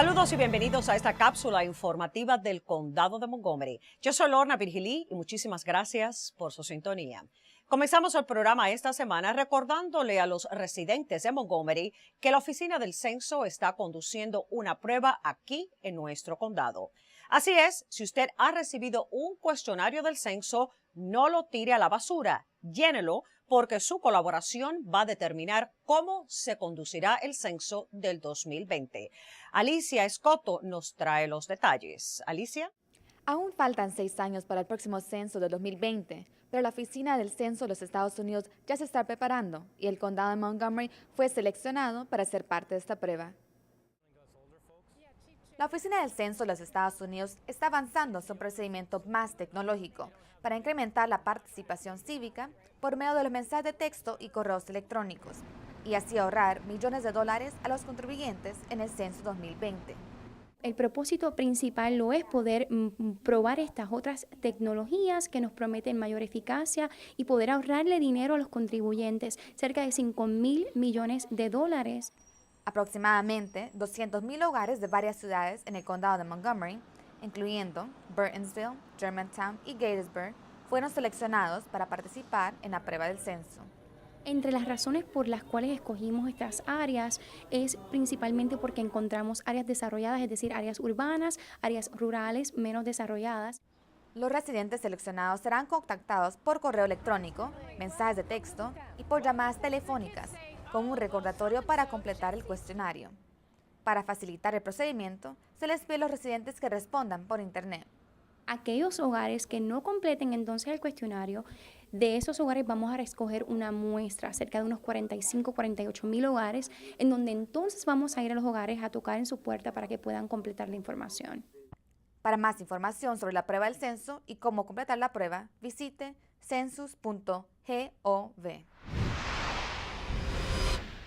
Saludos y bienvenidos a esta cápsula informativa del Condado de Montgomery. Yo soy Lorna Virgilí y muchísimas gracias por su sintonía. Comenzamos el programa esta semana recordándole a los residentes de Montgomery que la Oficina del Censo está conduciendo una prueba aquí en nuestro condado. Así es, si usted ha recibido un cuestionario del censo, no lo tire a la basura, llénelo porque su colaboración va a determinar cómo se conducirá el censo del 2020. Alicia Escoto nos trae los detalles. Alicia. Aún faltan 6 años para el próximo censo de 2020, pero la Oficina del Censo de los Estados Unidos ya se está preparando y el condado de Montgomery fue seleccionado para ser parte de esta prueba. La Oficina del Censo de los Estados Unidos está avanzando hacia un procedimiento más tecnológico para incrementar la participación cívica por medio de los mensajes de texto y correos electrónicos y así ahorrar millones de dólares a los contribuyentes en el censo 2020. El propósito principal lo es poder probar estas otras tecnologías que nos prometen mayor eficacia y poder ahorrarle dinero a los contribuyentes, cerca de $5,000 millones. Aproximadamente 200,000 hogares de varias ciudades en el condado de Montgomery, incluyendo Burtonsville, Germantown y Gettysburg, fueron seleccionados para participar en la prueba del censo. Entre las razones por las cuales escogimos estas áreas es principalmente porque encontramos áreas desarrolladas, es decir, áreas urbanas, áreas rurales menos desarrolladas. Los residentes seleccionados serán contactados por correo electrónico, mensajes de texto y por llamadas telefónicas, con un recordatorio para completar el cuestionario. Para facilitar el procedimiento, se les pide a los residentes que respondan por Internet. Aquellos hogares que no completen entonces el cuestionario, de esos hogares vamos a escoger una muestra, cerca de unos 48,000 hogares, en donde entonces vamos a ir a los hogares a tocar en su puerta para que puedan completar la información. Para más información sobre la prueba del censo y cómo completar la prueba, visite census.gov.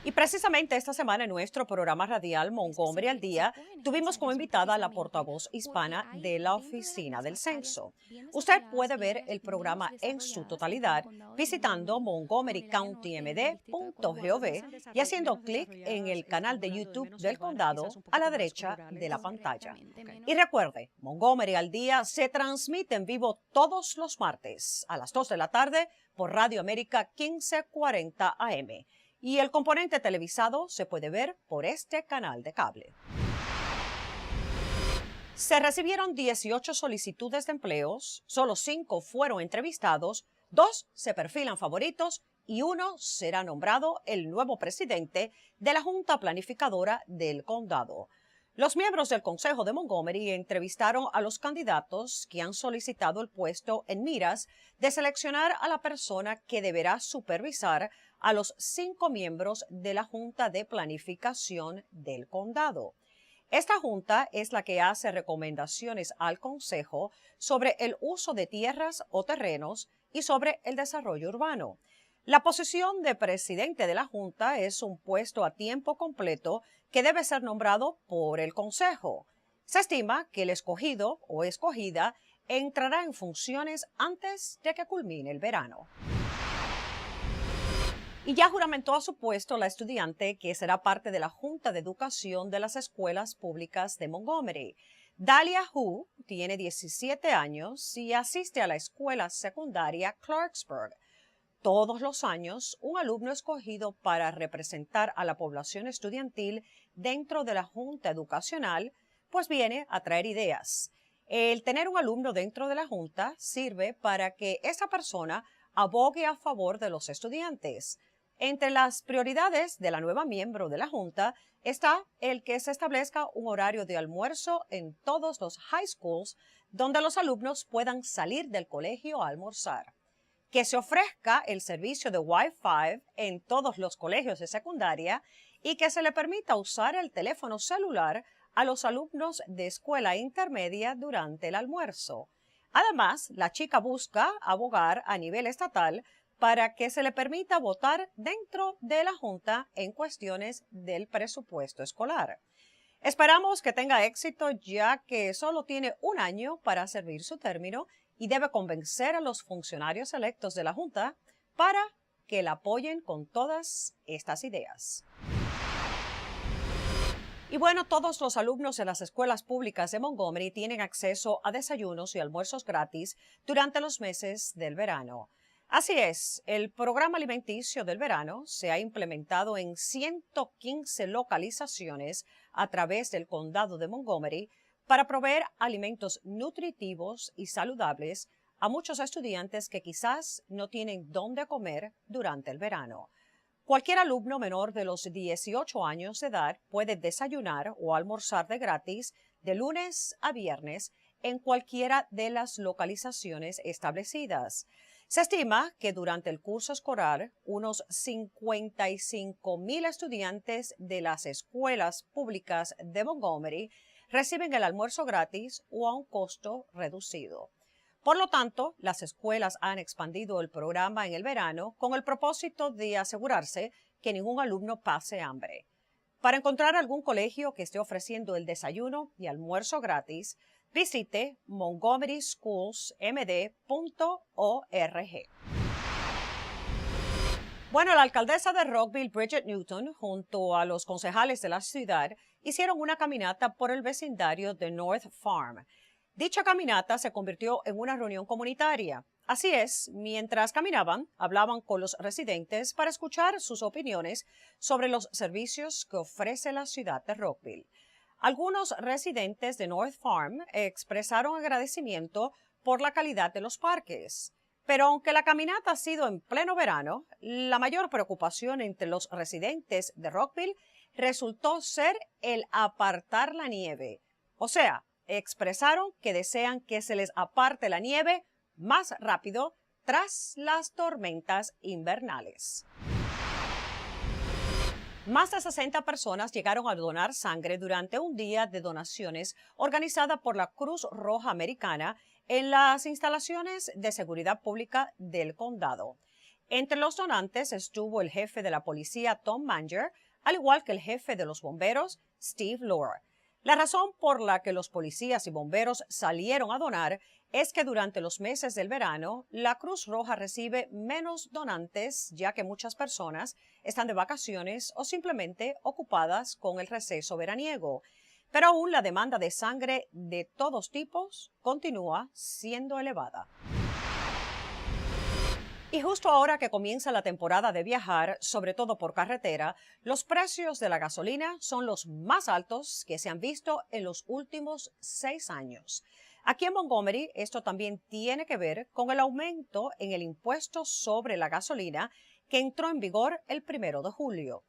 Y precisamente esta semana en nuestro programa radial Montgomery al Día, tuvimos como invitada a la portavoz hispana de la Oficina del Censo. Usted puede ver el programa en su totalidad visitando montgomerycountymd.gov y haciendo clic en el canal de YouTube del condado a la derecha de la pantalla. Y recuerde, Montgomery al Día se transmite en vivo todos los martes a las 2 de la tarde por Radio América 1540 AM. Y el componente televisado se puede ver por este canal de cable. Se recibieron 18 solicitudes de empleos, solo 5 fueron entrevistados, 2 se perfilan favoritos y 1 será nombrado el nuevo presidente de la Junta Planificadora del Condado. Los miembros del Consejo de Montgomery entrevistaron a los candidatos que han solicitado el puesto en miras de seleccionar a la persona que deberá supervisar a los 5 miembros de la Junta de Planificación del Condado. Esta junta es la que hace recomendaciones al Consejo sobre el uso de tierras o terrenos y sobre el desarrollo urbano. La posición de presidente de la Junta es un puesto a tiempo completo que debe ser nombrado por el Consejo. Se estima que el escogido o escogida entrará en funciones antes de que culmine el verano. Y ya juramentó a su puesto la estudiante que será parte de la Junta de Educación de las Escuelas Públicas de Montgomery. Dalia Hu tiene 17 años y asiste a la escuela secundaria Clarksburg. Todos los años, un alumno escogido para representar a la población estudiantil dentro de la Junta Educacional, pues viene a traer ideas. El tener un alumno dentro de la Junta sirve para que esa persona abogue a favor de los estudiantes. Entre las prioridades de la nueva miembro de la Junta está el que se establezca un horario de almuerzo en todos los high schools donde los alumnos puedan salir del colegio a almorzar. Que se ofrezca el servicio de Wi-Fi en todos los colegios de secundaria y que se le permita usar el teléfono celular a los alumnos de escuela intermedia durante el almuerzo. Además, la chica busca abogar a nivel estatal para que se le permita votar dentro de la Junta en cuestiones del presupuesto escolar. Esperamos que tenga éxito ya que solo tiene un año para servir su término y debe convencer a los funcionarios electos de la Junta para que la apoyen con todas estas ideas. Y bueno, todos los alumnos de las escuelas públicas de Montgomery tienen acceso a desayunos y almuerzos gratis durante los meses del verano. Así es, el programa alimenticio del verano se ha implementado en 115 localizaciones a través del condado de Montgomery para proveer alimentos nutritivos y saludables a muchos estudiantes que quizás no tienen dónde comer durante el verano. Cualquier alumno menor de los 18 años de edad puede desayunar o almorzar de gratis de lunes a viernes en cualquiera de las localizaciones establecidas. Se estima que durante el curso escolar, unos 55,000 estudiantes de las escuelas públicas de Montgomery reciben el almuerzo gratis o a un costo reducido. Por lo tanto, las escuelas han expandido el programa en el verano con el propósito de asegurarse que ningún alumno pase hambre. Para encontrar algún colegio que esté ofreciendo el desayuno y almuerzo gratis, visite montgomeryschoolsmd.org. Bueno, la alcaldesa de Rockville, Bridget Newton, junto a los concejales de la ciudad, hicieron una caminata por el vecindario de North Farm. Dicha caminata se convirtió en una reunión comunitaria. Así es, mientras caminaban, hablaban con los residentes para escuchar sus opiniones sobre los servicios que ofrece la ciudad de Rockville. Algunos residentes de North Farm expresaron agradecimiento por la calidad de los parques. Pero aunque la caminata ha sido en pleno verano, la mayor preocupación entre los residentes de Rockville resultó ser el apartar la nieve. O sea, expresaron que desean que se les aparte la nieve más rápido tras las tormentas invernales. Más de 60 personas llegaron a donar sangre durante un día de donaciones organizada por la Cruz Roja Americana en las instalaciones de seguridad pública del condado. Entre los donantes estuvo el jefe de la policía, Tom Manger, al igual que el jefe de los bomberos, Steve Lohr. La razón por la que los policías y bomberos salieron a donar es que durante los meses del verano, la Cruz Roja recibe menos donantes, ya que muchas personas están de vacaciones o simplemente ocupadas con el receso veraniego. Pero aún la demanda de sangre de todos tipos continúa siendo elevada. Y justo ahora que comienza la temporada de viajar, sobre todo por carretera, los precios de la gasolina son los más altos que se han visto en los últimos 6 años. Aquí en Montgomery, esto también tiene que ver con el aumento en el impuesto sobre la gasolina que entró en vigor el 1 de julio.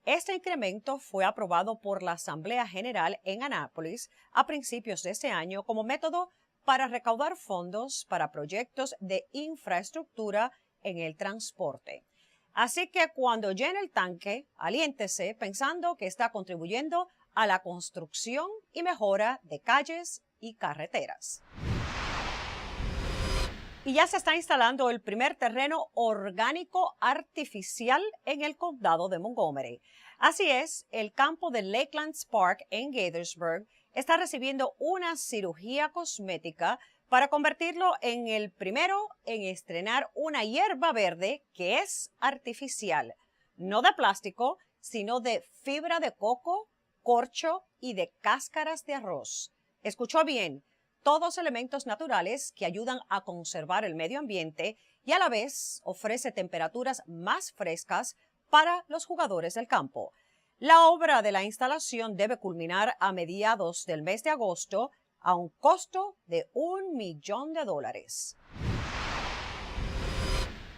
Este incremento fue aprobado por la Asamblea General en Annapolis a principios de este año como método para recaudar fondos para proyectos de infraestructura en el transporte. Así que cuando llene el tanque, aliéntese pensando que está contribuyendo a la construcción y mejora de calles y carreteras. Y ya se está instalando el primer terreno orgánico artificial en el condado de Montgomery. Así es, el campo de Lakelands Park en Gaithersburg está recibiendo una cirugía cosmética para convertirlo en el primero en estrenar una hierba verde que es artificial, no de plástico, sino de fibra de coco, corcho y de cáscaras de arroz. Escuchó bien, todos elementos naturales que ayudan a conservar el medio ambiente y a la vez ofrece temperaturas más frescas para los jugadores del campo. La obra de la instalación debe culminar a mediados del mes de agosto a un costo de $1 millón.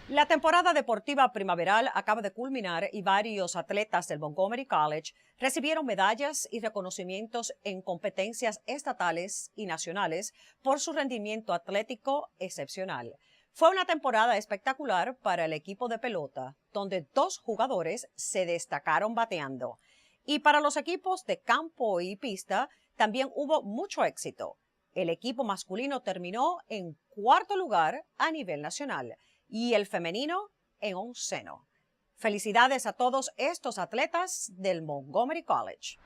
La temporada deportiva primaveral acaba de culminar y varios atletas del Montgomery College recibieron medallas y reconocimientos en competencias estatales y nacionales por su rendimiento atlético excepcional. Fue una temporada espectacular para el equipo de pelota, donde 2 jugadores se destacaron bateando. Y para los equipos de campo y pista también hubo mucho éxito. El equipo masculino terminó en 4º lugar a nivel nacional y el femenino en 11º. Felicidades a todos estos atletas del Montgomery College.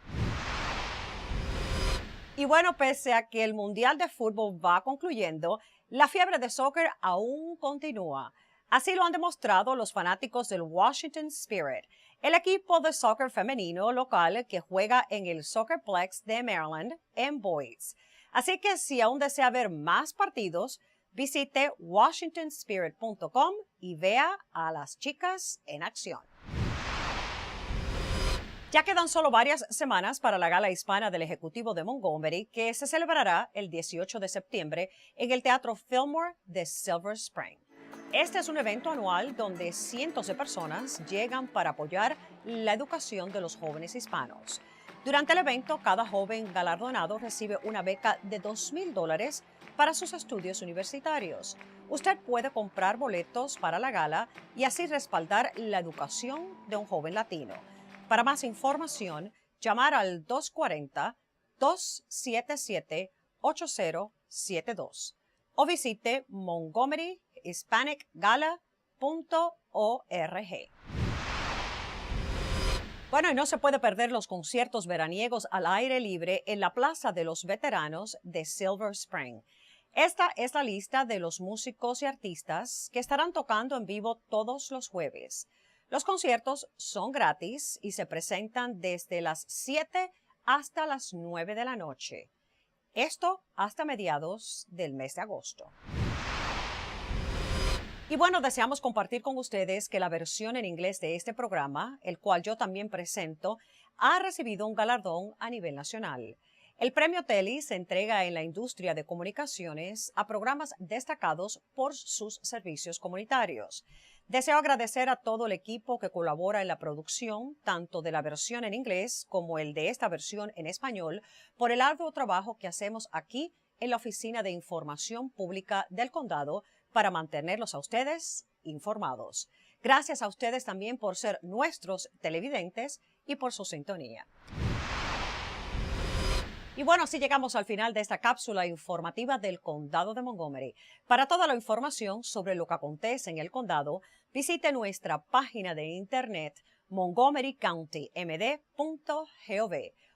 Y bueno, pese a que el Mundial de Fútbol va concluyendo, la fiebre de soccer aún continúa. Así lo han demostrado los fanáticos del Washington Spirit, el equipo de soccer femenino local que juega en el Soccerplex de Maryland en Boys. Así que si aún desea ver más partidos, visite washingtonspirit.com y vea a las chicas en acción. Ya quedan solo varias semanas para la gala hispana del Ejecutivo de Montgomery, que se celebrará el 18 de septiembre en el Teatro Fillmore de Silver Spring. Este es un evento anual donde cientos de personas llegan para apoyar la educación de los jóvenes hispanos. Durante el evento, cada joven galardonado recibe una beca de $2,000 para sus estudios universitarios. Usted puede comprar boletos para la gala y así respaldar la educación de un joven latino. Para más información, llamar al 240-277-8072 o visite montgomeryhispanicgala.org. Bueno, y no se puede perder los conciertos veraniegos al aire libre en la Plaza de los Veteranos de Silver Spring. Esta es la lista de los músicos y artistas que estarán tocando en vivo todos los jueves. Los conciertos son gratis y se presentan desde las 7 hasta las 9 de la noche. Esto hasta mediados del mes de agosto. Y bueno, deseamos compartir con ustedes que la versión en inglés de este programa, el cual yo también presento, ha recibido un galardón a nivel nacional. El premio Telly se entrega en la industria de comunicaciones a programas destacados por sus servicios comunitarios. Deseo agradecer a todo el equipo que colabora en la producción, tanto de la versión en inglés como el de esta versión en español, por el arduo trabajo que hacemos aquí en la Oficina de Información Pública del Condado para mantenerlos a ustedes informados. Gracias a ustedes también por ser nuestros televidentes y por su sintonía. Y bueno, así llegamos al final de esta cápsula informativa del Condado de Montgomery. Para toda la información sobre lo que acontece en el condado, visite nuestra página de internet montgomerycountymd.gov.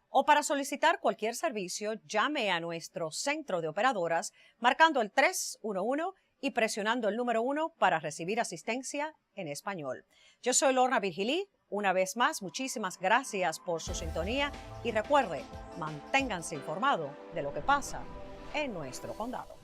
O para solicitar cualquier servicio, llame a nuestro centro de operadoras marcando el 311 y presionando el número 1 para recibir asistencia en español. Yo soy Lorna Virgilí. Una vez más, muchísimas gracias por su sintonía y recuerde, manténganse informados de lo que pasa en nuestro condado.